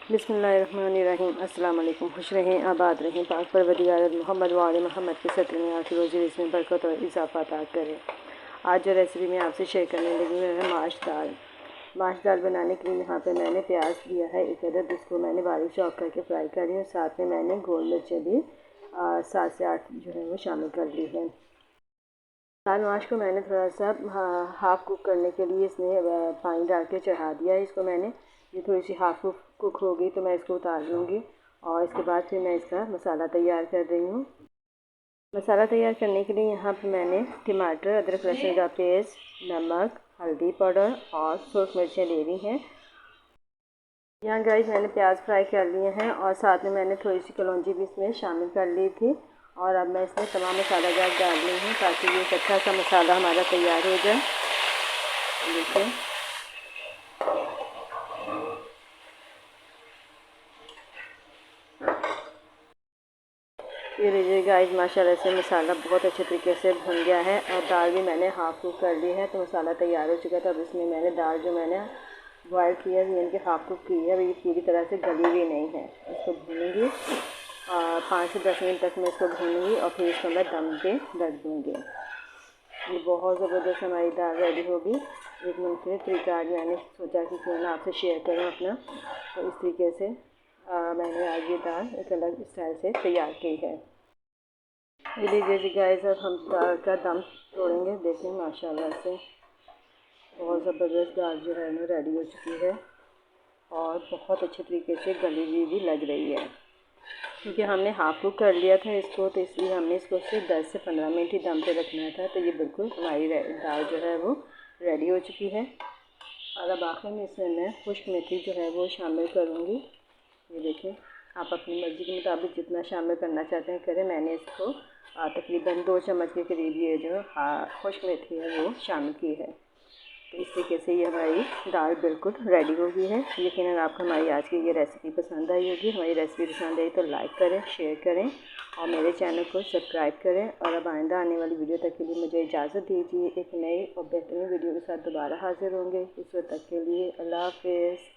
बिस्मिल्लाहिर्रहमानिर्रहीम। अस्सलाम वालेकुम। खुश रहें, आबाद रहें, पाक परवरदिगार मोहम्मद व आले मोहम्मद के सत्य में आखिर रोज़ी इसमें बरकत और इजाफ़ा अता करे। आज जो रेसिपी मैं आपसे शेयर करने लगी हूँ है माश दाल। माश दाल बनाने के लिए यहाँ पे मैंने प्याज लिया है 1 अदद, जिसको मैंने बारीक चॉप करके फ्राई कर रही हूँ। साथ में मैंने गोल मिर्चें भी 7 से 8 जो है वो शामिल कर ली है। दाल माश को मैंने थोड़ा सा हाफ़ कुक करने के लिए इसमें पानी डाल के चढ़ा दिया है। इसको मैंने ये थोड़ी सी हाफ़ कुक हो गई तो मैं इसको उतार लूँगी और इसके बाद फिर मैं इसका मसाला तैयार कर रही हूँ। मसाला तैयार करने के लिए यहाँ पे मैंने टमाटर, अदरक लहसुन का पेस्ट, नमक, हल्दी पाउडर और सूख मिर्चें ले ली हैं। यहाँ गाइस मैंने प्याज फ्राई कर लिए हैं और साथ में मैंने थोड़ी सी कलौंजी भी इसमें शामिल कर ली थी। और अब मैं इसमें तमाम मसाला जात डाल रही हूँ ताकि ये एक अच्छा सा मसाला हमारा तैयार हो जाए। देखिए ये लीजिए गाइस, माशाल्लाह से मसाला बहुत अच्छे तरीके से भुन गया है और दाल भी मैंने हाफ़ कुक कर ली है तो मसाला तैयार हो चुका था। अब इसमें मैंने दाल जो मैंने बॉयल की है यानी कि हाफ़ कुक की है, ये पूरी तरह से गली हुई नहीं है। इसको भूनूंगी 5 से 10 मिनट तक मैं इसको भूनूंगी और फिर इसको मैं दम पे रख दूँगी। ये बहुत ज़बरदस्त हमारी दाल रेडी होगी। एक मुमकिन तरीका आज मैंने सोचा कि क्यों ना आपसे शेयर करूँ अपना, तो इस तरीके से मैंने आज ये दाल एक अलग स्टाइल से तैयार की है। ये लीजिए गाइस, अब हम दाल का दम तोड़ेंगे। देखें माशाल्लाह से बहुत ज़बरदस्त दाल जो है ना रेडी हो चुकी है और बहुत अच्छे तरीके से गली हुई भी लग रही है। क्योंकि हमने हाफ़ कुक कर लिया था इसको, तो इसलिए हमने इसको सिर्फ 10 से 15 मिनट ही दम पे रखना था। तो ये बिल्कुल हमारी दाल जो है वो रेडी हो चुकी है। और अब आखिर में इसमें मैं खुश्क मेथी जो है वो शामिल करूँगी। ये देखें, आप अपनी मर्ज़ी के मुताबिक जितना शामिल करना चाहते हैं करें। मैंने इसको तकरीबन 2 चम्मच के करीब ये जो खुश्क मेथी है वो शामिल की है। तो इस तरीके से ये हमारी दाल बिल्कुल रेडी हो गई है। यकीनन आपको हमारी आज की ये रेसिपी पसंद आई होगी। हमारी रेसिपी पसंद आई तो लाइक करें, शेयर करें और मेरे चैनल को सब्सक्राइब करें। और अब आइंदा आने वाली वीडियो तक के लिए मुझे इजाज़त दीजिए। एक नई और बेहतरीन वीडियो के साथ दोबारा हाजिर होंगे। इस वक्त तक के लिए अल्लाह हाफ़िज़।